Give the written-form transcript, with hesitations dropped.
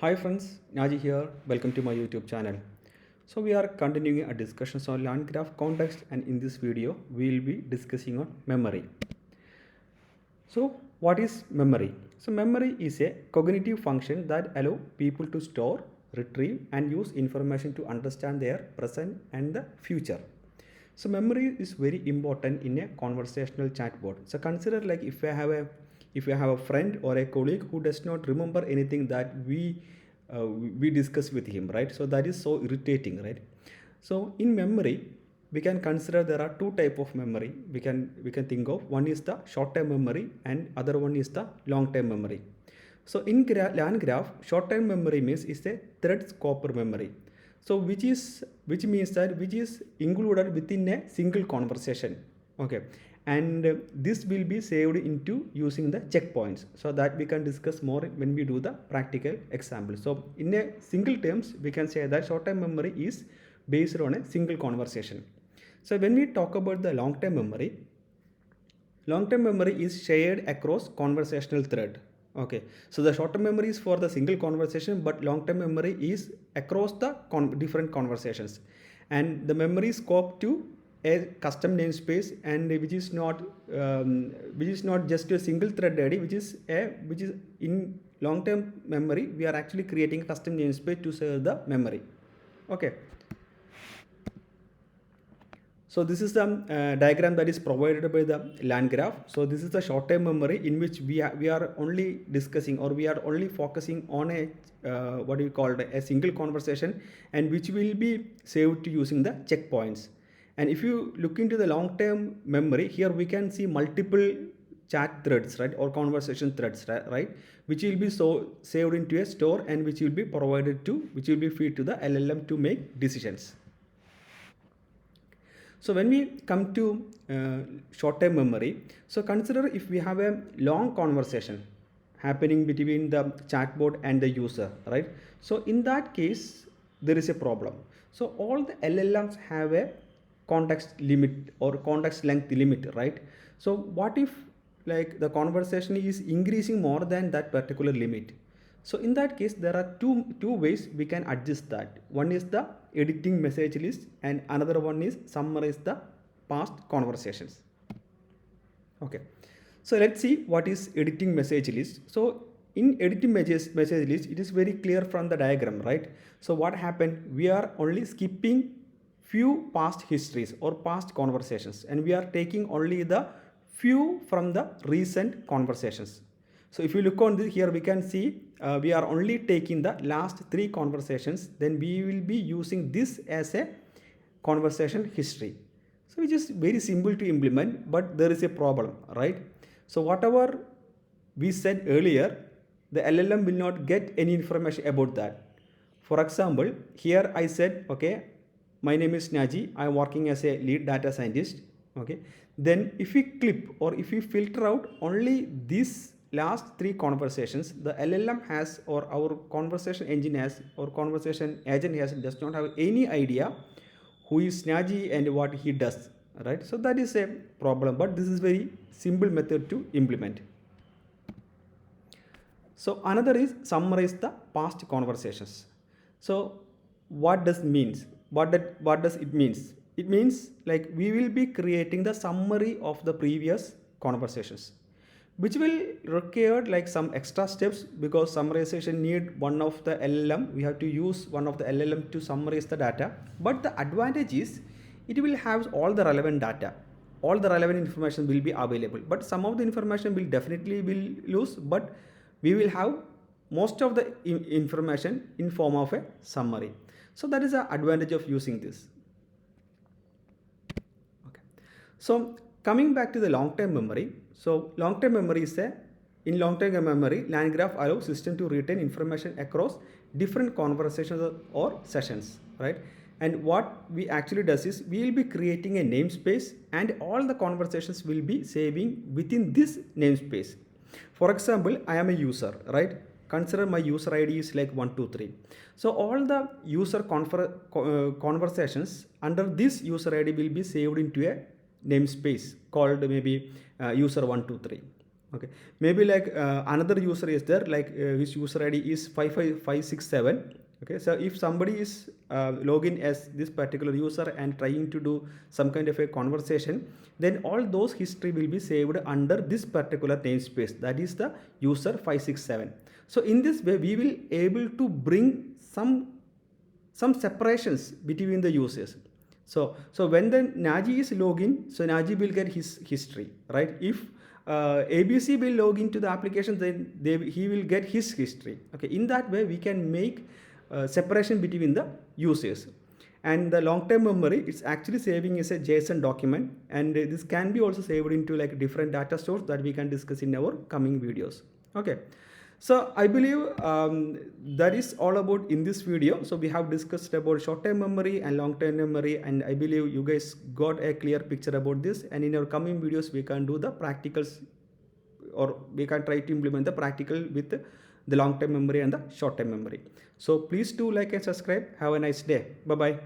Hi friends, Naji here. Welcome to my YouTube channel. So we are continuing a discussion on LangGraph context, and in this video we will be discussing on memory. So what is memory? So memory is a cognitive function that allow people to store, retrieve and use information to understand their present and the future. So memory is very important in a conversational chatbot. So consider like if you have a friend or a colleague who does not remember anything that we discuss with him, right? So that is so irritating, right? So in memory, we can consider there are two type of memory we can think of. One is the short term memory and other one is the long term memory. So in LangGraph, short term memory means is a thread scoped memory. So which means that which is included within a single conversation. Okay, and this will be saved into using the checkpoints, so that we can discuss more when we do the practical example. So in a single terms we can say that short term memory is based on a single conversation. So when we talk about the long term memory is shared across conversational thread. Okay, so the short term memory is for the single conversation, but long term memory is across the different conversations, and the memory is scoped to a custom namespace, and which is not just a single thread ID, which is in long term memory we are actually creating a custom namespace to serve the memory. Okay, so this is the diagram that is provided by the LangGraph. So this is the short-term memory in which we are only discussing, or we are only focusing on a what do you call it, a single conversation, and which will be saved to using the checkpoints. And if you look into the long-term memory, here we can see multiple chat threads, right, or conversation threads, right, which will be saved into a store, and which will be which will be fed to the LLM to make decisions. So when we come to short-term memory, so consider if we have a long conversation happening between the chatbot and the user, right? So in that case, there is a problem. So all the LLMs have a context limit or context length limit, right? So what if like the conversation is increasing more than that particular limit? So in that case, there are two ways we can adjust that. One is the editing message list, and another one is summarize the past conversations. Okay, so let's see what is editing message list. So in editing message list, it is very clear from the diagram, right? So what happened? We are only skipping few past histories or past conversations, and we are taking only the few from the recent conversations. So if you look on this here, we can see we are only taking the last 3 conversations. Then we will be using this as a conversation history. So which is very simple to implement, but there is a problem, right? So whatever we said earlier, the LLM will not get any information about that. For example, here I said, okay, my name is Naji, I am working as a lead data scientist. Okay, then if we clip or if we filter out only these last 3 conversations, the LLM has, or our conversation engine has, or conversation agent has, does not have any idea who is Naji and what he does, right? So that is a problem, but this is very simple method to implement. So another is summarize the past conversations. So what does means? What does it means? It means like we will be creating the summary of the previous conversations, which will require like some extra steps, because summarization need one of the LLM. We have to use one of the LLM to summarize the data. But the advantage is it will have all the relevant data. All the relevant information will be available, but some of the information will definitely will lose, but we will have most of the information in form of a summary. So that is the advantage of using this. Okay. So coming back to the long-term memory. So long-term memory is in long-term memory, LangGraph allows system to retain information across different conversations or sessions, right? And what we actually does is we will be creating a namespace, and all the conversations will be saving within this namespace. For example, I am a user, right? Consider my user ID is like 123. So all the user conversations under this user ID will be saved into a namespace called maybe user 123. Okay, maybe like another user is there, like his user ID is 55567. Okay, so if somebody is login as this particular user and trying to do some kind of a conversation, then all those history will be saved under this particular namespace, that is the user 567. So in this way we will able to bring some separations between the users. So when the Naji is login, so Naji will get his history, right? If ABC will log into the application, then he will get his history. Okay, in that way we can make separation between the users. And the long-term memory, it's actually saving as a JSON document, and this can be also saved into like different data stores that we can discuss in our coming videos. Okay, so I believe that is all about in this video. So we have discussed about short-term memory and long-term memory, and I believe you guys got a clear picture about this. And in our coming videos we can do the practicals, or we can try to implement the practical with the long-term memory and the short-term memory. So please do like and subscribe. Have a nice day. Bye bye.